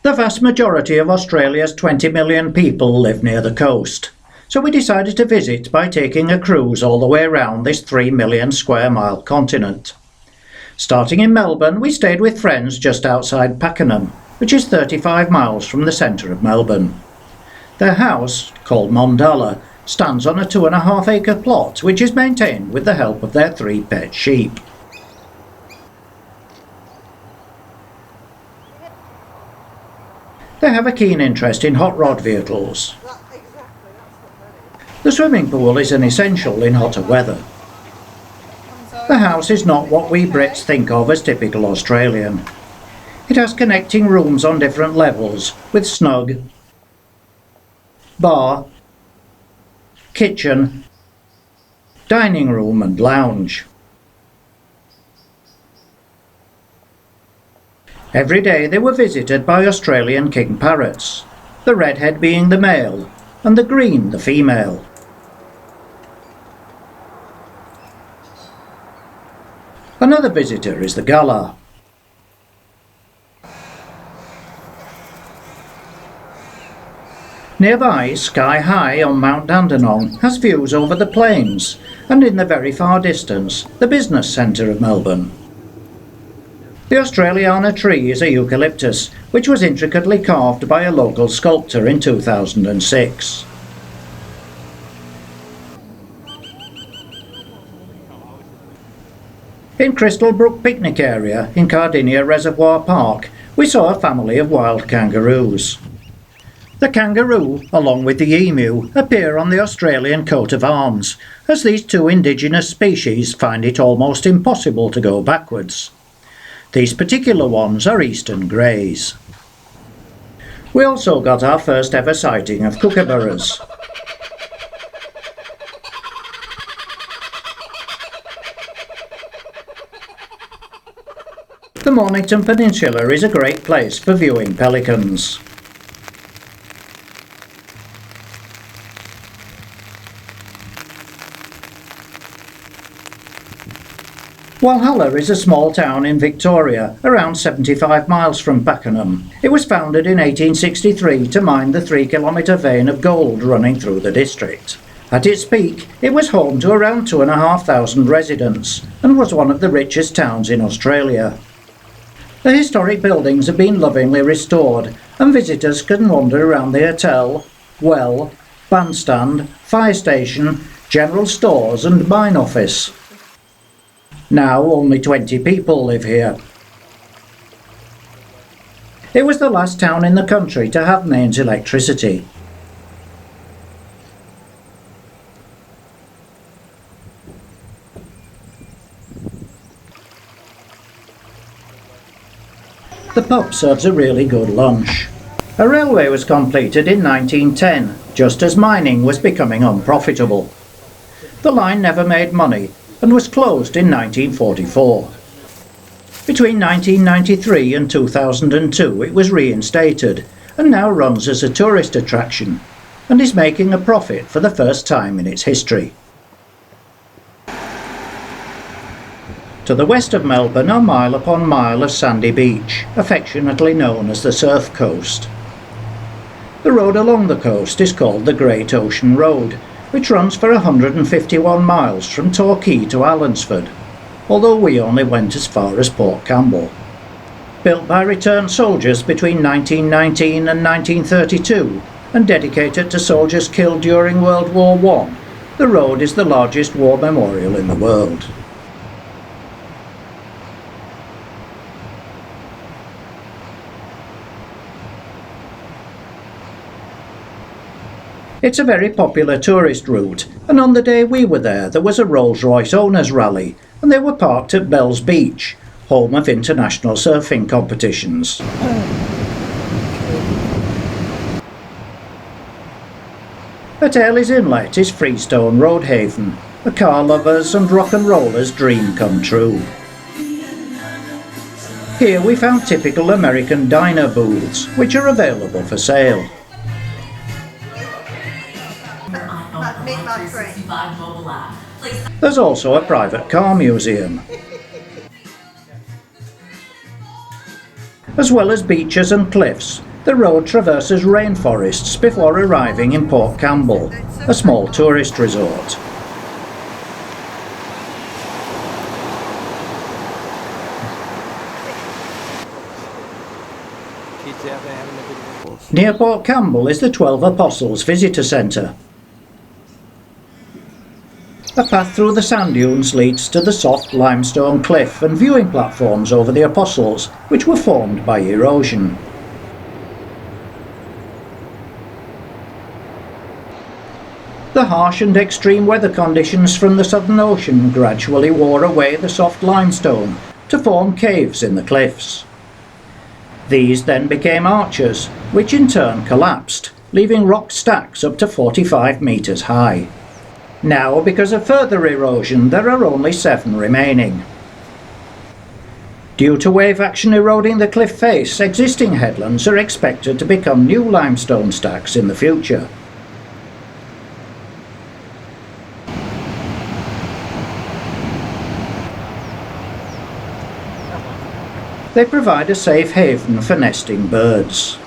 The vast majority of Australia's 20 million people live near the coast, so we decided to visit by taking a cruise all the way around this 3 million square mile continent. Starting in Melbourne, we stayed with friends just outside Pakenham, which is 35 miles from the centre of Melbourne. Their house, called Mondala, stands on a 2.5-acre plot which is maintained with the help of their 3 pet sheep. They have a keen interest in hot rod vehicles. The swimming pool is an essential in hotter weather. The house is not what we Brits think of as typical Australian. It has connecting rooms on different levels with snug, bar, kitchen, dining room and lounge. Every day they were visited by Australian king parrots, the redhead being the male and the green the female. Another visitor is the galah. Nearby, sky high on Mount Dandenong has views over the plains and in the very far distance, the business centre of Melbourne. The Australiana tree is a eucalyptus, which was intricately carved by a local sculptor in 2006. In Crystal Brook Picnic Area in Cardinia Reservoir Park, we saw a family of wild kangaroos. The kangaroo, along with the emu, appear on the Australian coat of arms, as these 2 indigenous species find it almost impossible to go backwards. These particular ones are eastern greys. We also got our first ever sighting of kookaburras. The Mornington Peninsula is a great place for viewing pelicans. Walhalla is a small town in Victoria, around 75 miles from Pakenham. It was founded in 1863 to mine the 3-kilometre vein of gold running through the district. At its peak, it was home to around 2,500 residents and was one of the richest towns in Australia. The historic buildings have been lovingly restored and visitors can wander around the hotel, well, bandstand, fire station, general stores and mine office. Now only 20 people live here. It was the last town in the country to have mains electricity. The pub serves a really good lunch. A railway was completed in 1910, just as mining was becoming unprofitable. The line never made money and was closed in 1944. Between 1993 and 2002 it was reinstated and now runs as a tourist attraction and is making a profit for the first time in its history. To the west of Melbourne are mile upon mile of sandy beach, affectionately known as the Surf Coast. The road along the coast is called the Great Ocean Road, which runs for 151 miles from Torquay to Allansford, although we only went as far as Port Campbell. Built by returned soldiers between 1919 and 1932 and dedicated to soldiers killed during World War I, the road is the largest war memorial in the world. It's a very popular tourist route, and on the day we were there was a Rolls-Royce owners rally and they were parked at Bells Beach, home of international surfing competitions. At Airley's Inlet is Freestone Road Haven, a car lover's and rock and roller's dream come true. Here we found typical American diner booths, which are available for sale. There's also a private car museum. As well as beaches and cliffs, The road traverses rainforests before arriving in Port Campbell, a small tourist resort. Near Port Campbell is the 12 Apostles Visitor Centre. A path through the sand dunes leads to the soft limestone cliff and viewing platforms over the Apostles, which were formed by erosion. The harsh and extreme weather conditions from the Southern Ocean gradually wore away the soft limestone to form caves in the cliffs. These then became arches, which in turn collapsed, leaving rock stacks up to 45 metres high. Now, because of further erosion, there are only 7 remaining. Due to wave action eroding the cliff face, existing headlands are expected to become new limestone stacks in the future. They provide a safe haven for nesting birds.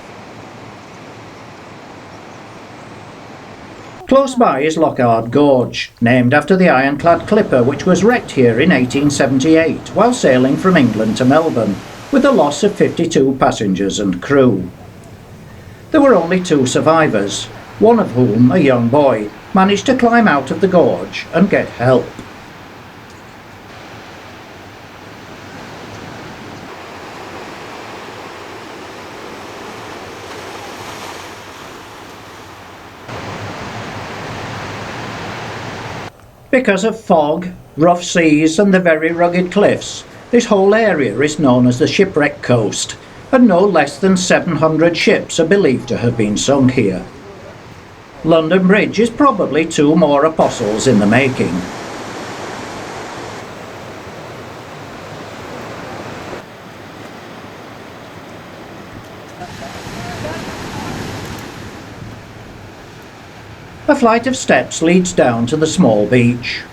Close by is Lockhart Gorge, named after the ironclad clipper which was wrecked here in 1878 while sailing from England to Melbourne, with a loss of 52 passengers and crew. There were only 2 survivors, one of whom, a young boy, managed to climb out of the gorge and get help. Because of fog, rough seas and the very rugged cliffs, this whole area is known as the Shipwreck Coast, and no less than 700 ships are believed to have been sunk here. London Bridge is probably 2 more apostles in the making. A flight of steps leads down to the small beach.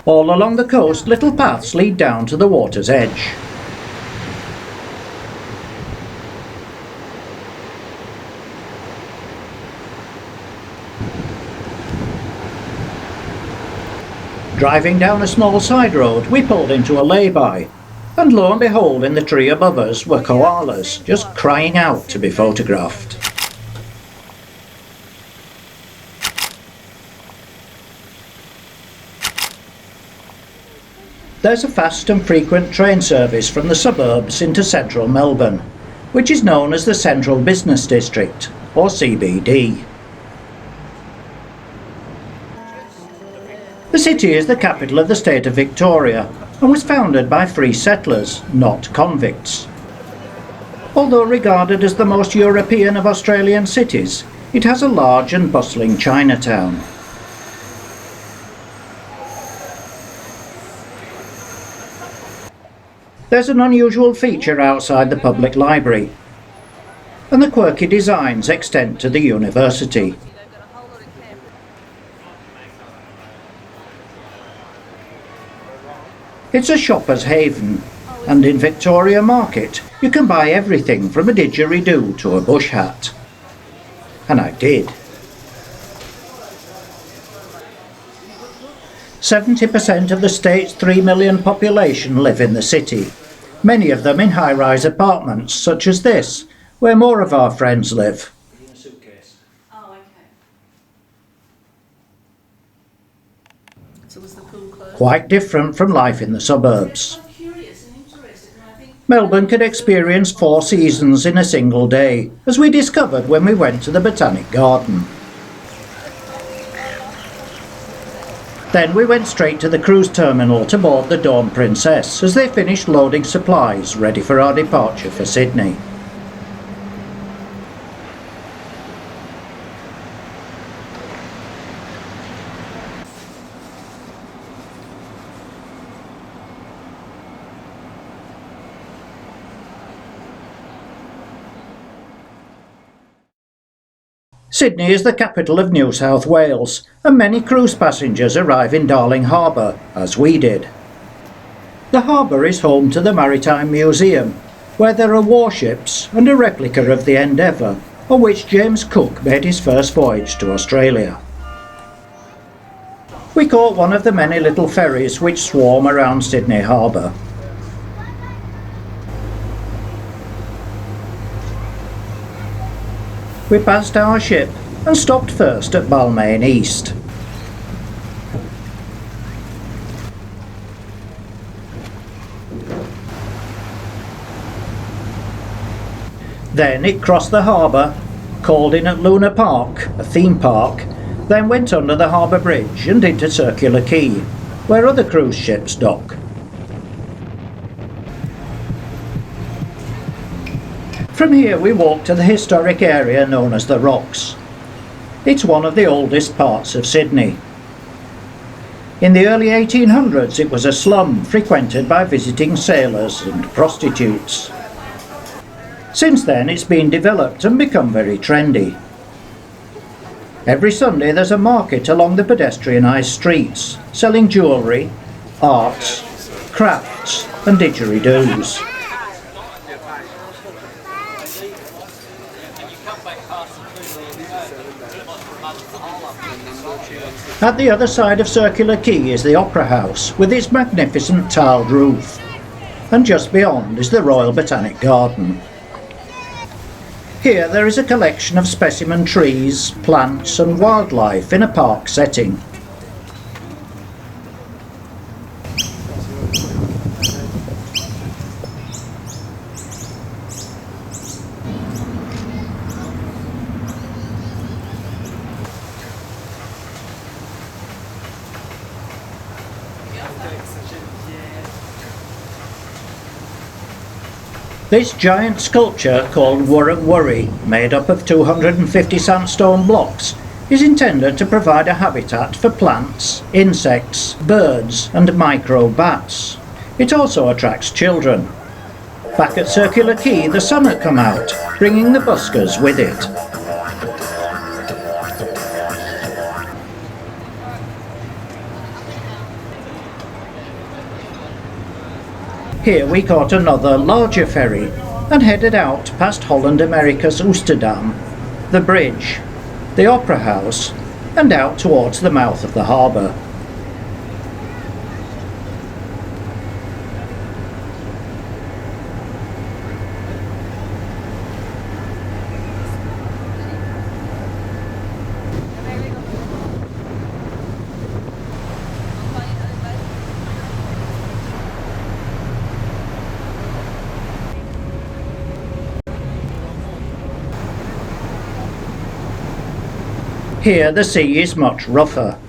All along the coast, little paths lead down to the water's edge. Driving down a small side road, we pulled into a lay-by, and lo and behold, in the tree above us were koalas, just crying out to be photographed. There's a fast and frequent train service from the suburbs into central Melbourne, which is known as the Central Business District, or CBD. The city is the capital of the state of Victoria and was founded by free settlers, not convicts. Although regarded as the most European of Australian cities, it has a large and bustling Chinatown. There's an unusual feature outside the public library, and the quirky designs extend to the university. It's a shopper's haven, and in Victoria Market you can buy everything from a didgeridoo to a bush hat. And I did. 70% of the state's 3 million population live in the city, many of them in high-rise apartments such as this, where more of our friends live. Quite different from life in the suburbs. Melbourne can experience 4 seasons in a single day, as we discovered when we went to the Botanic Garden. Then we went straight to the cruise terminal to board the Dawn Princess as they finished loading supplies ready for our departure for Sydney. Sydney is the capital of New South Wales, and many cruise passengers arrive in Darling Harbour, as we did. The harbour is home to the Maritime Museum, where there are warships and a replica of the Endeavour, on which James Cook made his first voyage to Australia. We caught one of the many little ferries which swarm around Sydney Harbour. We passed our ship and stopped first at Balmain East. Then it crossed the harbour, called in at Luna Park, a theme park, then went under the harbour bridge and into Circular Quay, where other cruise ships dock. From here we walked to the historic area known as the Rocks. It's one of the oldest parts of Sydney. In the early 1800s it was a slum frequented by visiting sailors and prostitutes. Since then it's been developed and become very trendy. Every Sunday there's a market along the pedestrianised streets, selling jewellery, arts, crafts and didgeridoos. At the other side of Circular Quay is the Opera House with its magnificent tiled roof, and just beyond is the Royal Botanic Garden. Here there is a collection of specimen trees, plants and wildlife in a park setting. This giant sculpture, called Wurruk Wurri, made up of 250 sandstone blocks, is intended to provide a habitat for plants, insects, birds and micro-bats. It also attracts children. Back at Circular Quay the sun had come out, bringing the buskers with it. Here we caught another larger ferry and headed out past Holland America's Oosterdam, the bridge, the Opera House and out towards the mouth of the harbour. Here the sea is much rougher.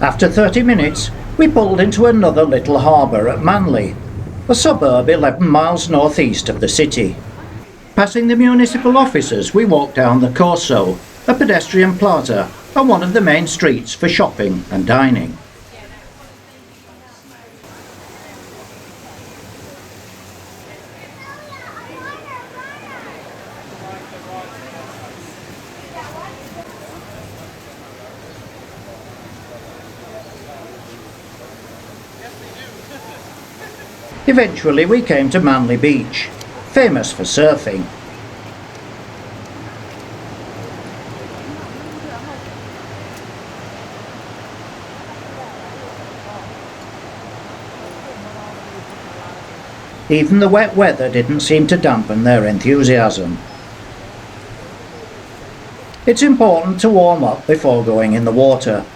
After 30 minutes, we pulled into another little harbour at Manly, a suburb 11 miles northeast of the city. Passing the municipal offices, we walked down the Corso, a pedestrian plaza on one of the main streets for shopping and dining. Eventually we came to Manly Beach, famous for surfing. Even the wet weather didn't seem to dampen their enthusiasm. It's important to warm up before going in the water,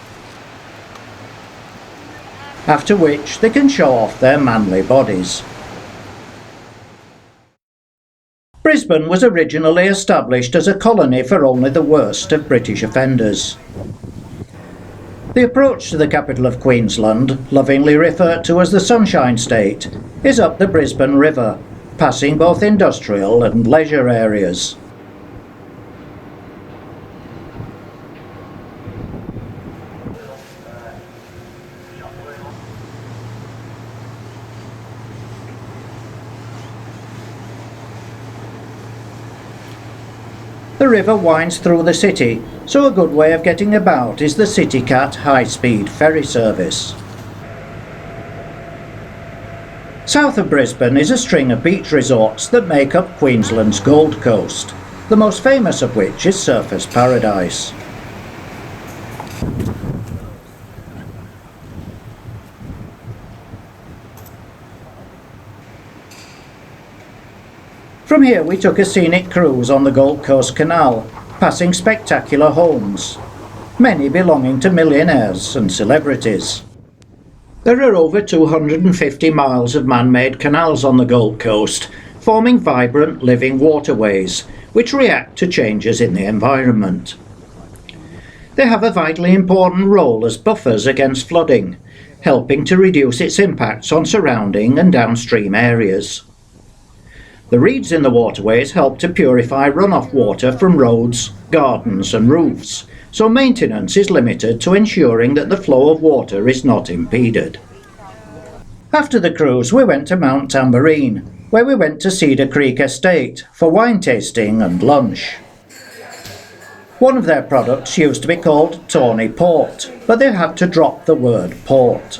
after which they can show off their manly bodies. Brisbane was originally established as a colony for only the worst of British offenders. The approach to the capital of Queensland, lovingly referred to as the Sunshine State, is up the Brisbane River, passing both industrial and leisure areas. The river winds through the city, so a good way of getting about is the CityCat high-speed ferry service. South of Brisbane is a string of beach resorts that make up Queensland's Gold Coast, the most famous of which is Surfers Paradise. From here we took a scenic cruise on the Gold Coast Canal, passing spectacular homes, many belonging to millionaires and celebrities. There are over 250 miles of man-made canals on the Gold Coast, forming vibrant living waterways, which react to changes in the environment. They have a vitally important role as buffers against flooding, helping to reduce its impacts on surrounding and downstream areas. The reeds in the waterways help to purify runoff water from roads, gardens and roofs, so maintenance is limited to ensuring that the flow of water is not impeded. After the cruise we went to Mount Tamborine, where we went to Cedar Creek Estate for wine tasting and lunch. One of their products used to be called Tawny Port, but they had to drop the word port.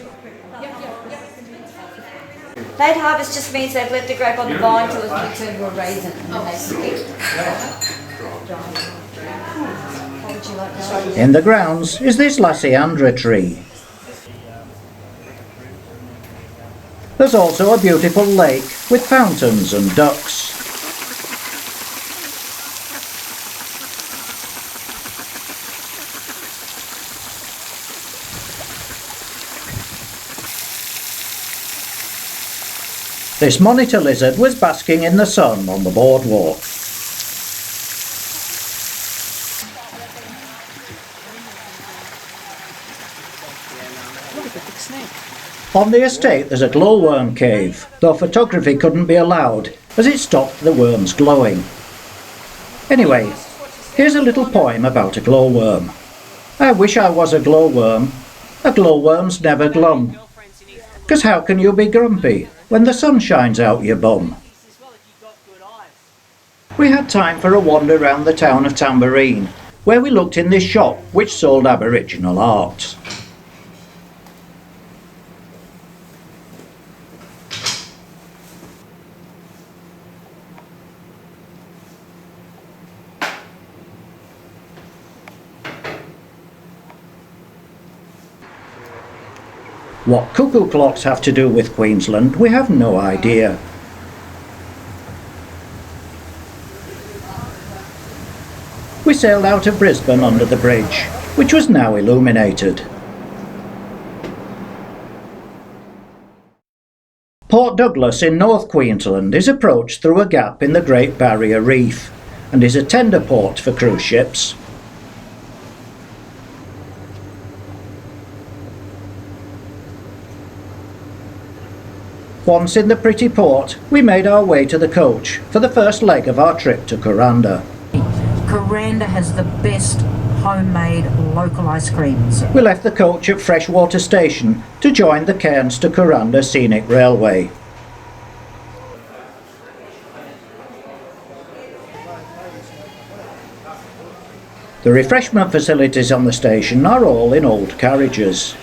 Late harvest just means they've left the grape on the vine till it's turned to a raisin and then they split. What would you like to show you? In the grounds is this Lasiandra tree. There's also a beautiful lake with fountains and ducks. This monitor lizard was basking in the sun on the boardwalk. On the estate there's a glowworm cave, though photography couldn't be allowed as it stopped the worms glowing. Anyway, here's a little poem about a glowworm. I wish I was a glowworm. A glowworm's never glum. 'Cause how can you be grumpy when the sun shines out your bum? We had time for a wander round the town of Tamborine, where we looked in this shop which sold Aboriginal art. What cuckoo clocks have to do with Queensland, we have no idea. We sailed out of Brisbane under the bridge, which was now illuminated. Port Douglas in North Queensland is approached through a gap in the Great Barrier Reef and is a tender port for cruise ships. Once in the pretty port, we made our way to the coach for the first leg of our trip to Kuranda. Kuranda has the best homemade local ice creams. We left the coach at Freshwater Station to join the Cairns to Kuranda Scenic Railway. The refreshment facilities on the station are all in old carriages.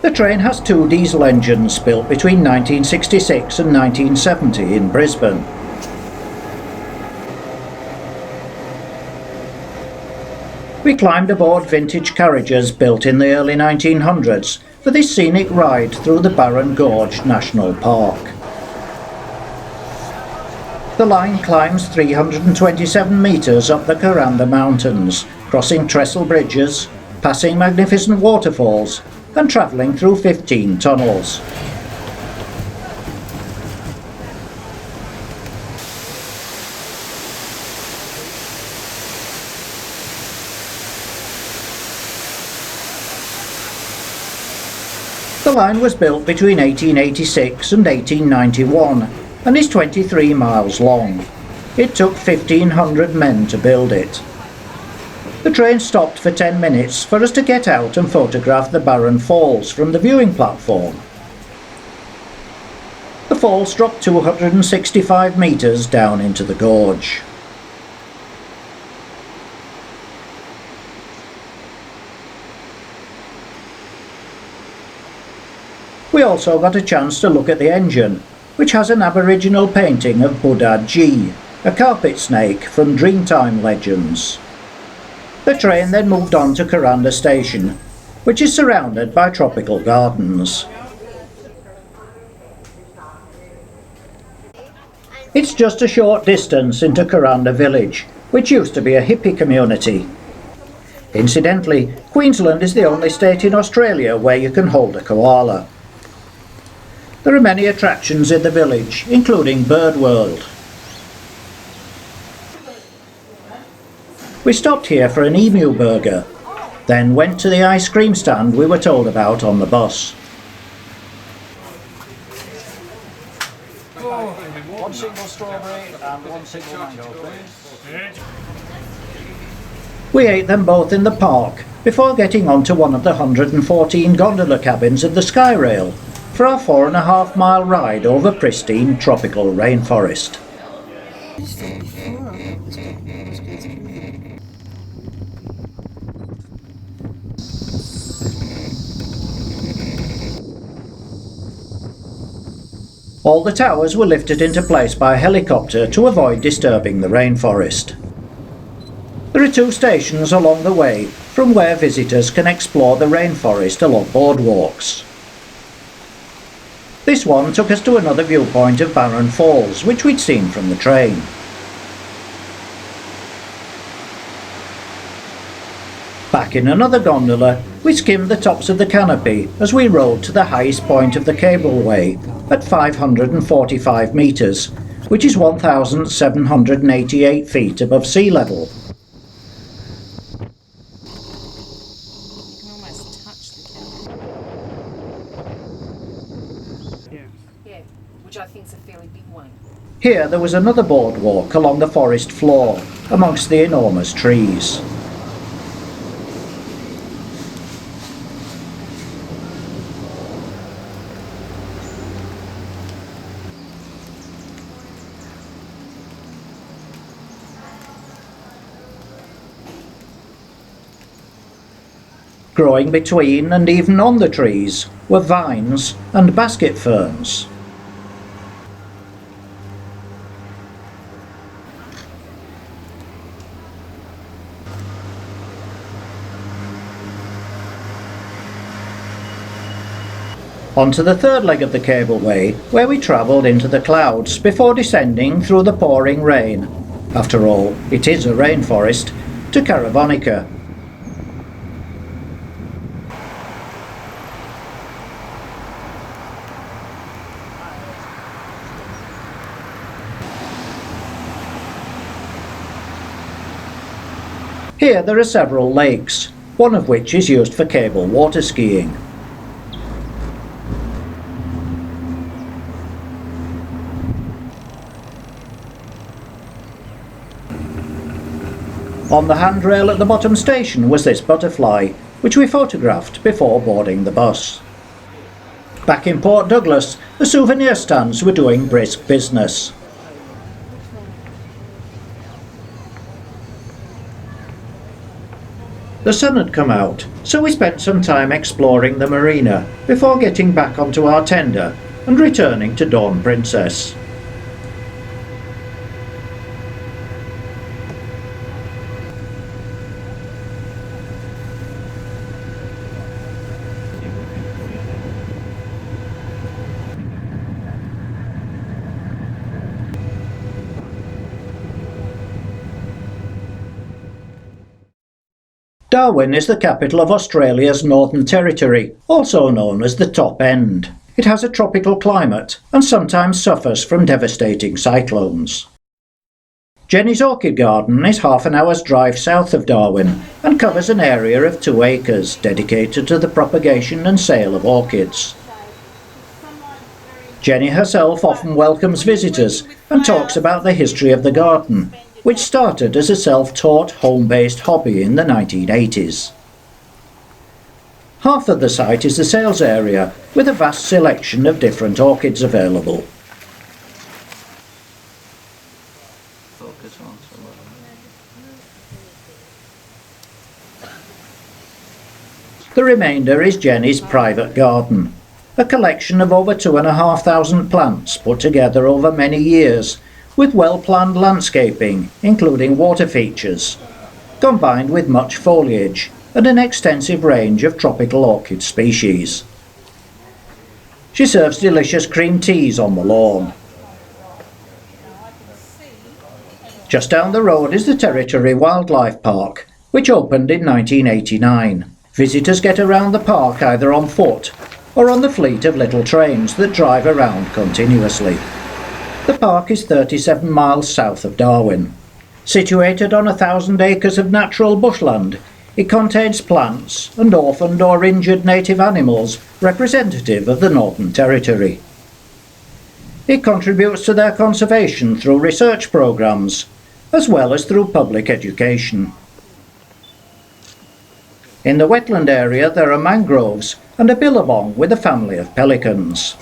The train has two diesel engines built between 1966 and 1970 in Brisbane. We climbed aboard vintage carriages built in the early 1900s for this scenic ride through the Barron Gorge National Park. The line climbs 327 metres up the Kuranda Mountains, crossing trestle bridges, passing magnificent waterfalls and travelling through 15 tunnels. The line was built between 1886 and 1891 and is 23 miles long. It took 1,500 men to build it. The train stopped for 10 minutes for us to get out and photograph the Barron Falls from the viewing platform. The falls drop 265 metres down into the gorge. We also got a chance to look at the engine, which has an Aboriginal painting of Buddha G, a carpet snake from Dreamtime legends. The train then moved on to Kuranda Station, which is surrounded by tropical gardens. It's just a short distance into Kuranda village, which used to be a hippie community. Incidentally, Queensland is the only state in Australia where you can hold a koala. There are many attractions in the village, including Bird World. We stopped here for an emu burger, then went to the ice cream stand we were told about on the bus. One single strawberry and one single mango, please. We ate them both in the park before getting onto one of the 114 gondola cabins of the Skyrail for our 4.5 mile ride over pristine tropical rainforest. All the towers were lifted into place by helicopter to avoid disturbing the rainforest. There are 2 stations along the way from where visitors can explore the rainforest along boardwalks. This one took us to another viewpoint of Barron Falls, which we'd seen from the train. Back in another gondola, we skimmed the tops of the canopy as we rode to the highest point of the cableway at 545 metres, which is 1,788 feet above sea level. Which I think is a fairly big one. Here there was another boardwalk along the forest floor, amongst the enormous trees. Growing between and even on the trees were vines and basket ferns. Onto the third leg of the cableway, where we travelled into the clouds before descending through the pouring rain. After all, it is a rainforest, to Caravonica. Here there are several lakes, one of which is used for cable water skiing. On the handrail at the bottom station was this butterfly, which we photographed before boarding the bus. Back in Port Douglas, the souvenir stands were doing brisk business. The sun had come out, so we spent some time exploring the marina before getting back onto our tender and returning to Dawn Princess. Darwin is the capital of Australia's Northern Territory, also known as the Top End. It has a tropical climate and sometimes suffers from devastating cyclones. Jenny's Orchid Garden is half an hour's drive south of Darwin and covers an area of 2 acres dedicated to the propagation and sale of orchids. Jenny herself often welcomes visitors and talks about the history of the garden, which started as a self-taught, home-based hobby in the 1980s. Half of the site is the sales area, with a vast selection of different orchids available. The remainder is Jenny's private garden, a collection of over 2,500 plants put together over many years, with well-planned landscaping, including water features, combined with much foliage and an extensive range of tropical orchid species. She serves delicious cream teas on the lawn. Just down the road is the Territory Wildlife Park, which opened in 1989. Visitors get around the park either on foot or on the fleet of little trains that drive around continuously. The park is 37 miles south of Darwin. Situated on 1,000 acres of natural bushland, it contains plants and orphaned or injured native animals representative of the Northern Territory. It contributes to their conservation through research programs, as well as through public education. In the wetland area there are mangroves and a billabong with a family of pelicans.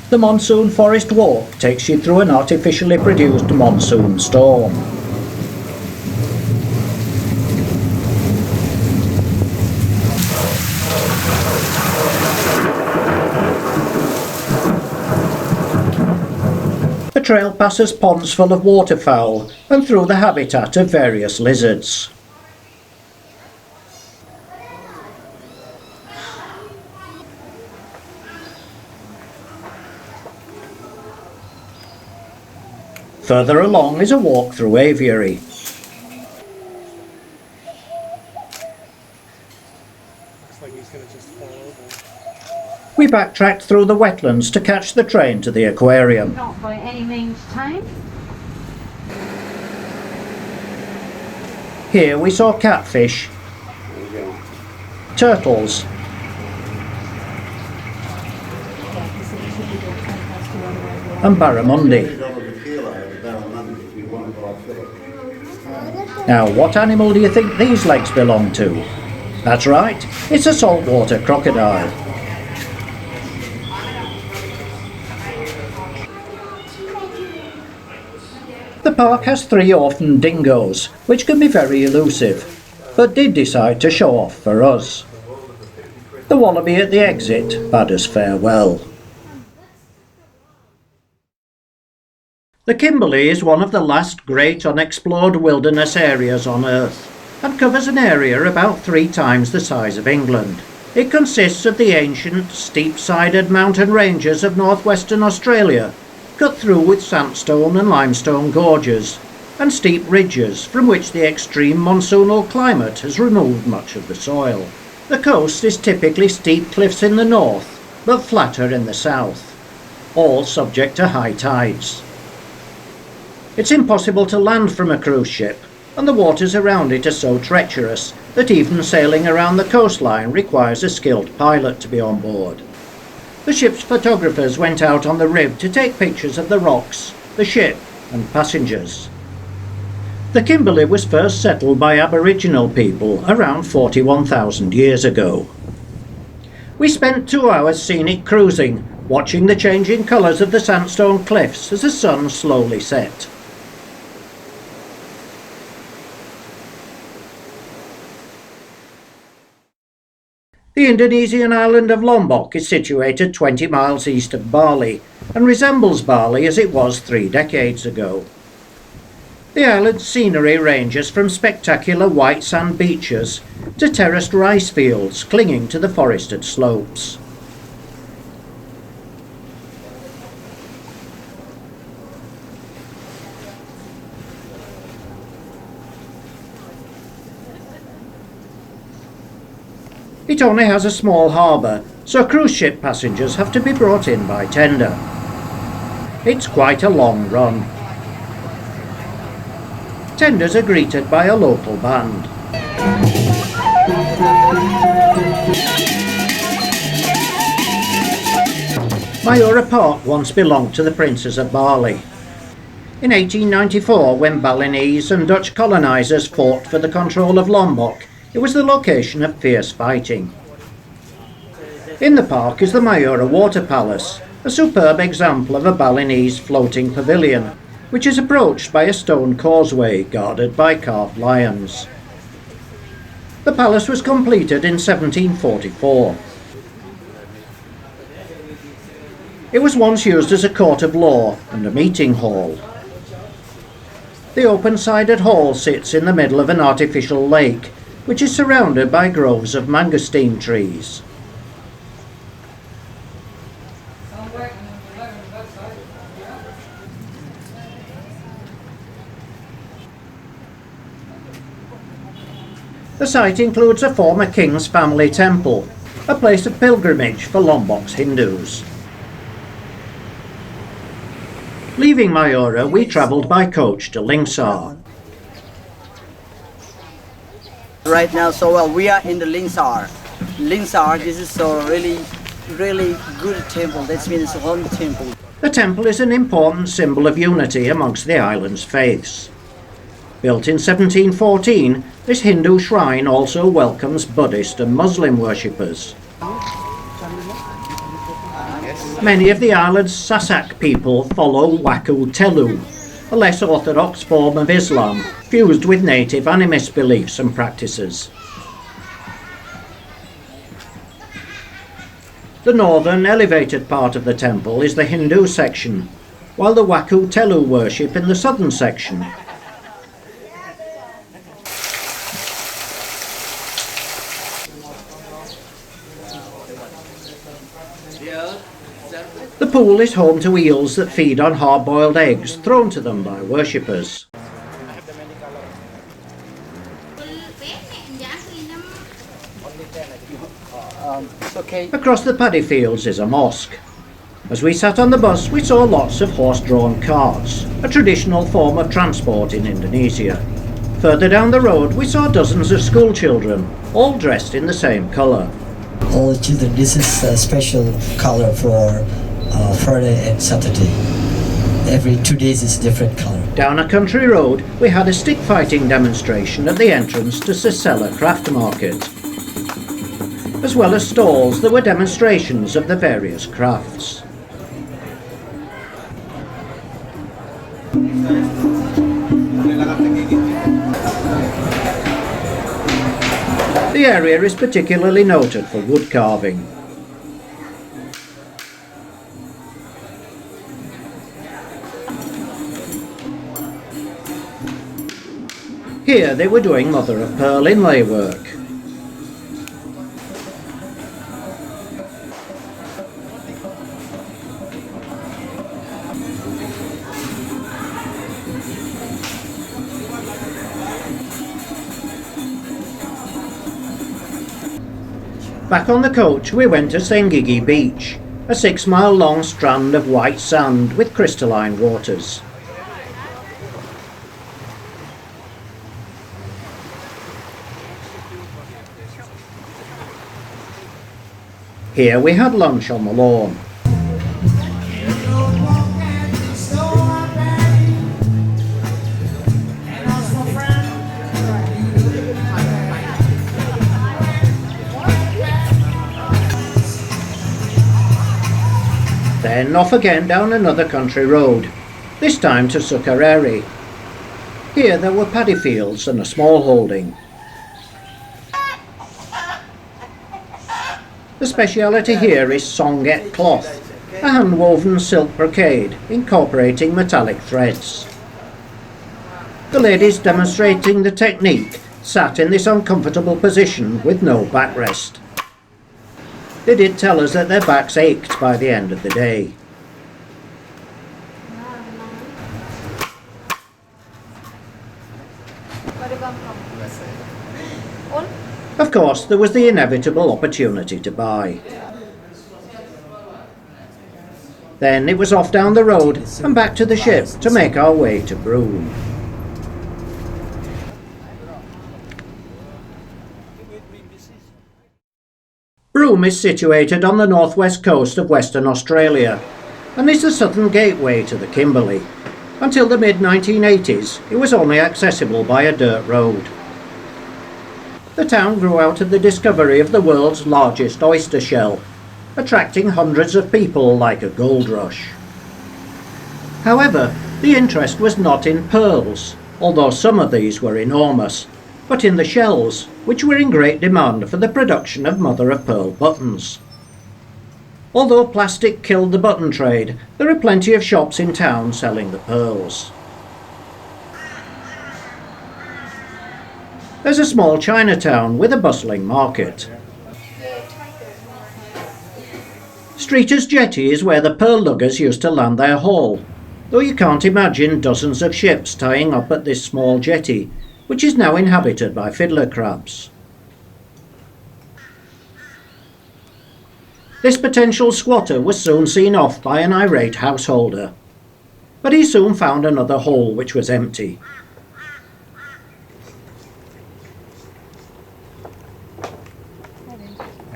The Monsoon Forest Walk takes you through an artificially produced monsoon storm. The trail passes ponds full of waterfowl and through the habitat of various lizards. Further along is a walk through aviary. We backtracked through the wetlands to catch the train to the aquarium. Not by any means tame. Here we saw catfish, turtles, and barramundi. Now, what animal do you think these legs belong to? That's right, it's a saltwater crocodile. The park has 3 orphaned dingoes, which can be very elusive, but did decide to show off for us. The wallaby at the exit bade us farewell. The Kimberley is one of the last great unexplored wilderness areas on Earth and covers an area about 3 times the size of England. It consists of the ancient, steep-sided mountain ranges of northwestern Australia, cut through with sandstone and limestone gorges, and steep ridges from which the extreme monsoonal climate has removed much of the soil. The coast is typically steep cliffs in the north, but flatter in the south, all subject to high tides. It's impossible to land from a cruise ship, and the waters around it are so treacherous that even sailing around the coastline requires a skilled pilot to be on board. The ship's photographers went out on the rib to take pictures of the rocks, the ship, and passengers. The Kimberley was first settled by Aboriginal people around 41,000 years ago. We spent 2 hours scenic cruising, watching the changing colours of the sandstone cliffs as the sun slowly set. The Indonesian island of Lombok is situated 20 miles east of Bali and resembles Bali as it was 3 decades ago. The island's scenery ranges from spectacular white sand beaches to terraced rice fields clinging to the forested slopes. It only has a small harbour, so cruise ship passengers have to be brought in by tender. It's quite a long run. Tenders are greeted by a local band. Mayura Park once belonged to the princes of Bali. In 1894, when Balinese and Dutch colonisers fought for the control of Lombok, it was the location of fierce fighting. In the park is the Mayura Water Palace, a superb example of a Balinese floating pavilion, which is approached by a stone causeway guarded by carved lions. The palace was completed in 1744. It was once used as a court of law and a meeting hall. The open-sided hall sits in the middle of an artificial lake, which is surrounded by groves of mangosteen trees. The site includes a former king's family temple, a place of pilgrimage for Lombok's Hindus. Leaving Mayura, we travelled by coach to Lingsar. Right now, we are in the Lingsar. Lingsar, this is a really good temple. That means home temple. The temple is an important symbol of unity amongst the island's faiths. Built in 1714, this Hindu shrine also welcomes Buddhist and Muslim worshippers. Many of the island's Sasak people follow Waku Telu, a less orthodox form of Islam, fused with native animist beliefs and practices. The northern, elevated part of the temple is the Hindu section, while the Waku Telu worship in the southern section. The pool is home to eels that feed on hard-boiled eggs thrown to them by worshippers. Across the paddy fields is a mosque. As we sat on the bus, we saw lots of horse-drawn carts, a traditional form of transport in Indonesia. Further down the road, we saw dozens of school children, all dressed in the same colour. All the children, this is a special color for Friday and Saturday. Every 2 days is different color. Down a country road, we had a stick fighting demonstration at the entrance to Sisela Craft Market. As well as stalls, there were demonstrations of the various crafts. The area is particularly noted for wood carving. Here they were doing mother-of-pearl inlay work. Back on the coach, we went to Sengigi Beach, a 6-mile-long strand of white sand with crystalline waters. Here we had lunch on the lawn. Then off again down another country road, this time to Sukareri. Here there were paddy fields and a small holding. The speciality here is songet cloth, a hand-woven silk brocade incorporating metallic threads. The ladies demonstrating the technique sat in this uncomfortable position with no backrest. They did tell us that their backs ached by the end of the day. Of course, there was the inevitable opportunity to buy. Then it was off down the road and back to the ship to make our way to Broome. Broome is situated on the northwest coast of Western Australia and is the southern gateway to the Kimberley. Until the mid-1980s, it was only accessible by a dirt road. The town grew out of the discovery of the world's largest oyster shell, attracting hundreds of people like a gold rush. However, the interest was not in pearls, although some of these were enormous, but in the shells, which were in great demand for the production of mother-of-pearl buttons. Although plastic killed the button trade, there are plenty of shops in town selling the pearls. There's a small Chinatown with a bustling market. Streeter's Jetty is where the pearl luggers used to land their haul, though you can't imagine dozens of ships tying up at this small jetty, which is now inhabited by fiddler crabs. This potential squatter was soon seen off by an irate householder, but he soon found another hole which was empty.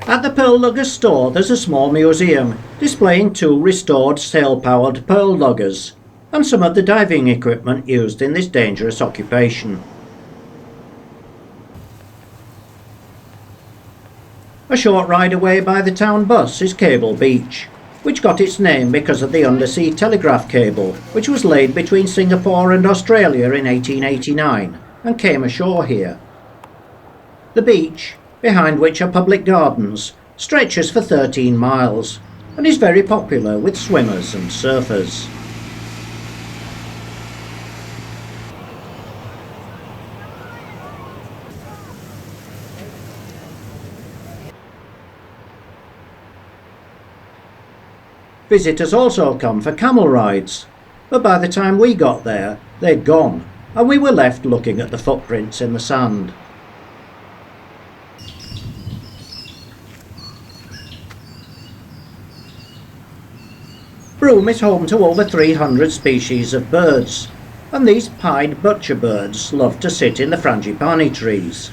At the pearl luggers store there's a small museum displaying 2 restored sail-powered pearl luggers and some of the diving equipment used in this dangerous occupation. A short ride away by the town bus is Cable Beach, which got its name because of the undersea telegraph cable which was laid between Singapore and Australia in 1889 and came ashore here. The beach, behind which are public gardens, stretches for 13 miles and is very popular with swimmers and surfers. Visitors also come for camel rides, but by the time we got there, they'd gone, and we were left looking at the footprints in the sand. Broome is home to over 300 species of birds, and these pied butcher birds love to sit in the frangipani trees.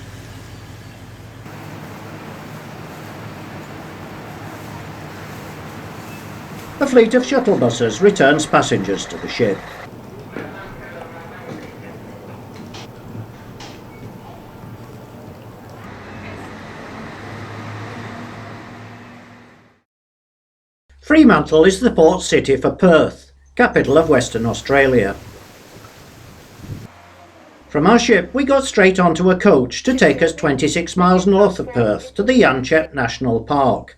A fleet of shuttle buses returns passengers to the ship. Freemantle is the port city for Perth, capital of Western Australia. From our ship we got straight onto a coach to take us 26 miles north of Perth to the Yanchep National Park,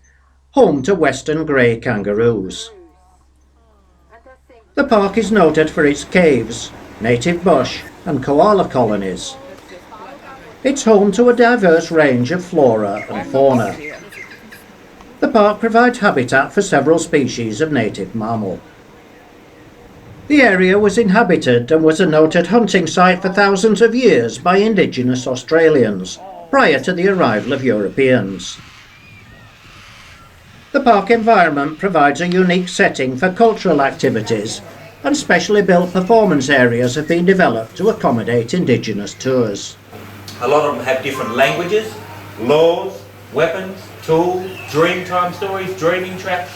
home to western grey kangaroos. The park is noted for its caves, native bush and koala colonies. It's home to a diverse range of flora and fauna. The park provides habitat for several species of native mammal. The area was inhabited and was a noted hunting site for thousands of years by indigenous Australians prior to the arrival of Europeans. The park environment provides a unique setting for cultural activities, and specially built performance areas have been developed to accommodate indigenous tours. A lot of them have different languages, laws, weapons, tools, dream time stories, dreaming traps,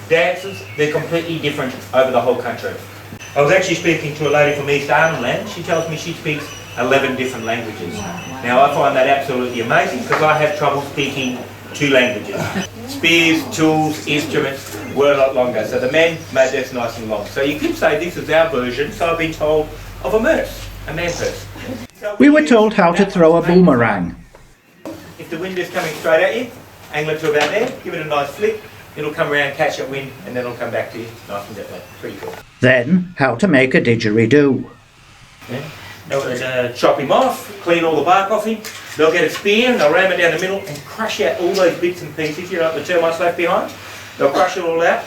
dances. They're completely different over the whole country. I was actually speaking to a lady from East Arnhem Land. She tells me she speaks 11 different languages. Now I find that absolutely amazing because I have trouble speaking 2 languages. Spears, tools, instruments were a lot longer, so the men made this nice and long. So you could say this is our version, so I've been told, of a man purse. We were told how to throw a boomerang. If the wind is coming straight at you, angle it to about there, give it a nice flick, it'll come around, catch that wind, and then it'll come back to you nice and gently. Pretty cool. Then, how to make a didgeridoo. Yeah. They'll chop him off, clean all the bark off him. They'll get a spear and they'll ram it down the middle and crush out all those bits and pieces, you know, the termites left behind. They'll crush it all out.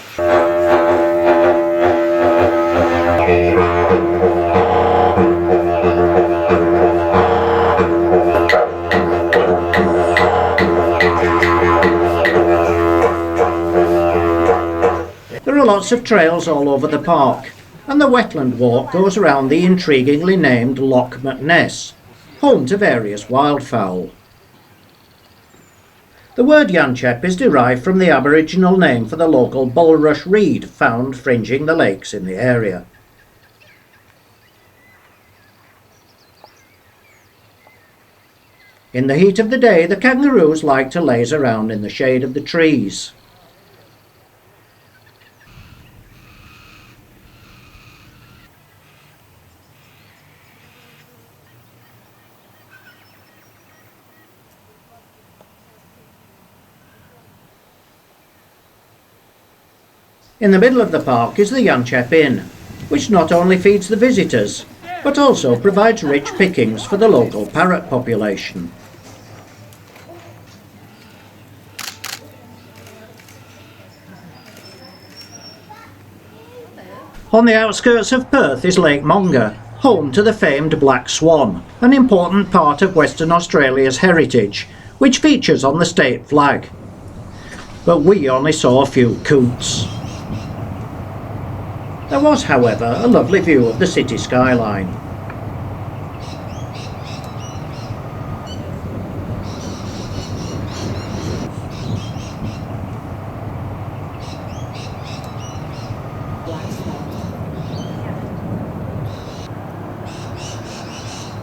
There are lots of trails all over the park, and the wetland walk goes around the intriguingly named Loch McNess, home to various wildfowl. The word Yanchep is derived from the Aboriginal name for the local bulrush reed found fringing the lakes in the area. In the heat of the day, the kangaroos like to laze around in the shade of the trees. In the middle of the park is the Yanchep Inn, which not only feeds the visitors, but also provides rich pickings for the local parrot population. On the outskirts of Perth is Lake Monga, home to the famed black swan, an important part of Western Australia's heritage, which features on the state flag. But we only saw a few coots. There was, however, a lovely view of the city skyline.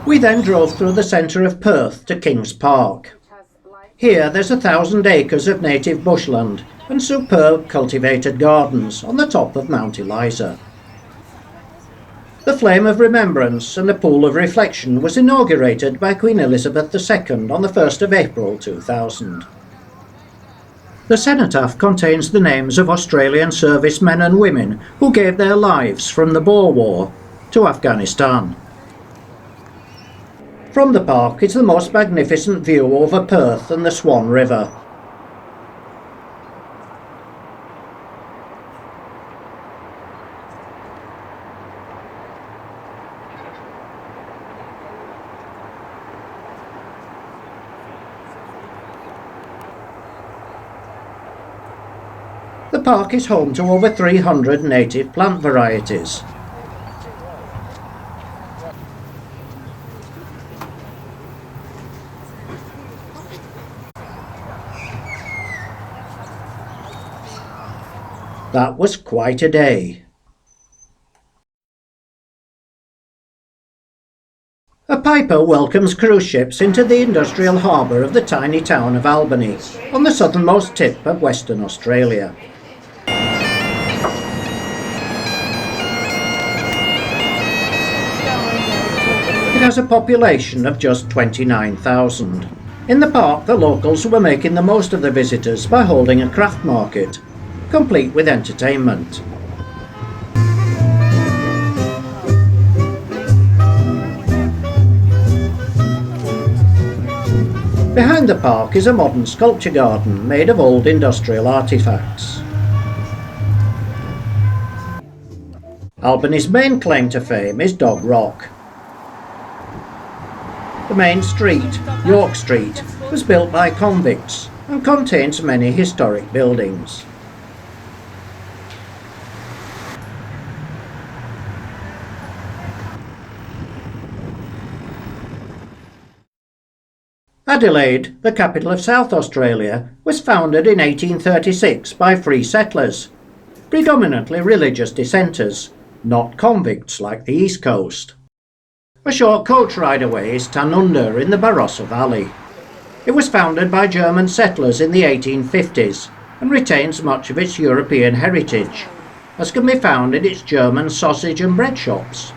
We then drove through the centre of Perth to Kings Park. Here there's 1,000 acres of native bushland and superb cultivated gardens on the top of Mount Eliza. The Flame of Remembrance and a Pool of Reflection was inaugurated by Queen Elizabeth II on the 1st of April 2000. The cenotaph contains the names of Australian servicemen and women who gave their lives from the Boer War to Afghanistan. From the park is the most magnificent view over Perth and the Swan River. The park is home to over 300 native plant varieties. That was quite a day. A piper welcomes cruise ships into the industrial harbour of the tiny town of Albany, on the southernmost tip of Western Australia. It has a population of just 29,000. In the park, the locals were making the most of the visitors by holding a craft market, complete with entertainment. Behind the park is a modern sculpture garden made of old industrial artefacts. Albany's main claim to fame is Dog Rock. The main street, York Street, was built by convicts and contains many historic buildings. Adelaide, the capital of South Australia, was founded in 1836 by free settlers, predominantly religious dissenters, not convicts like the East Coast. A short coach ride away is Tanunda in the Barossa Valley. It was founded by German settlers in the 1850s and retains much of its European heritage, as can be found in its German sausage and bread shops.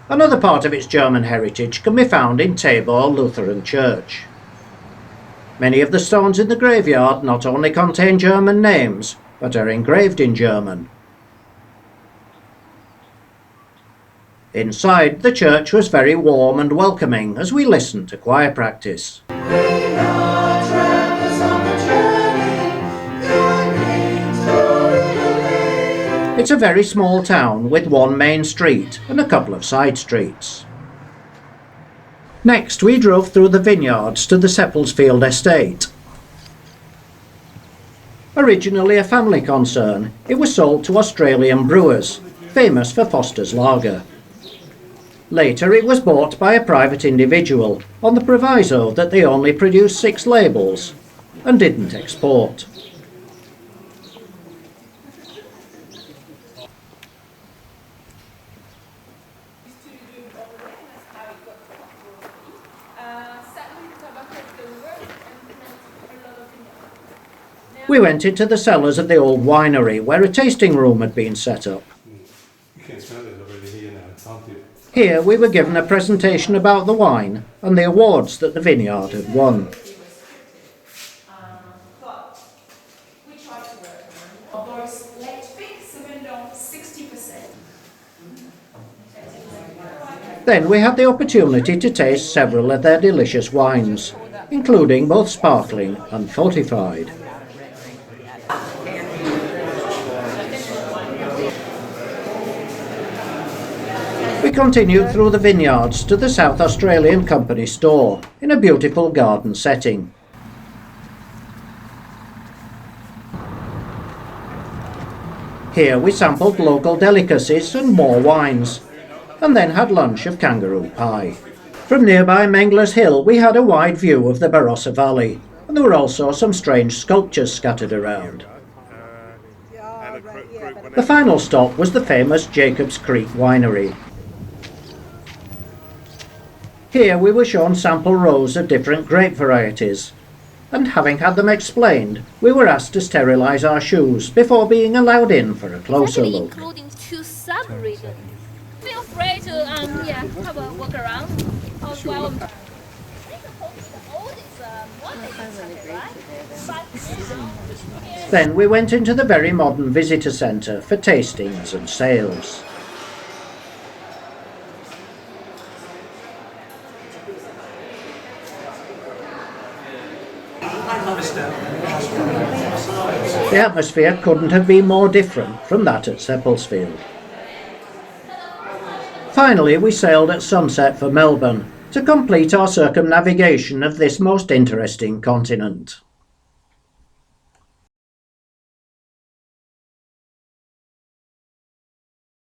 Another part of its German heritage can be found in Tabor Lutheran Church. Many of the stones in the graveyard not only contain German names, but are engraved in German. Inside, the church was very warm and welcoming as we listened to choir practice. It's a very small town with one main street and a couple of side streets. Next, we drove through the vineyards to the Seppelsfield estate. Originally a family concern, it was sold to Australian brewers, famous for Foster's Lager. Later it was bought by a private individual on the proviso that they only produced 6 labels and didn't export. We went into the cellars of the old winery where a tasting room had been set up. You can smell it already here now, can't you? Here we were given a presentation about the wine and the awards that the vineyard had won. Then we had the opportunity to taste several of their delicious wines, including both sparkling and fortified. We continued through the vineyards to the South Australian Company store in a beautiful garden setting. Here we sampled local delicacies and more wines, and then had lunch of kangaroo pie. From nearby Mengler's Hill we had a wide view of the Barossa Valley, and there were also some strange sculptures scattered around. The final stop was the famous Jacobs Creek Winery. Here we were shown sample rows of different grape varieties, and having had them explained, we were asked to sterilise our shoes before being allowed in for a closer look. Including 2 sub-regions. Feel free to have a walk around. Then we went into the very modern visitor centre for tastings and sales. The atmosphere couldn't have been more different from that at Seppelsfield. Finally, we sailed at sunset for Melbourne to complete our circumnavigation of this most interesting continent.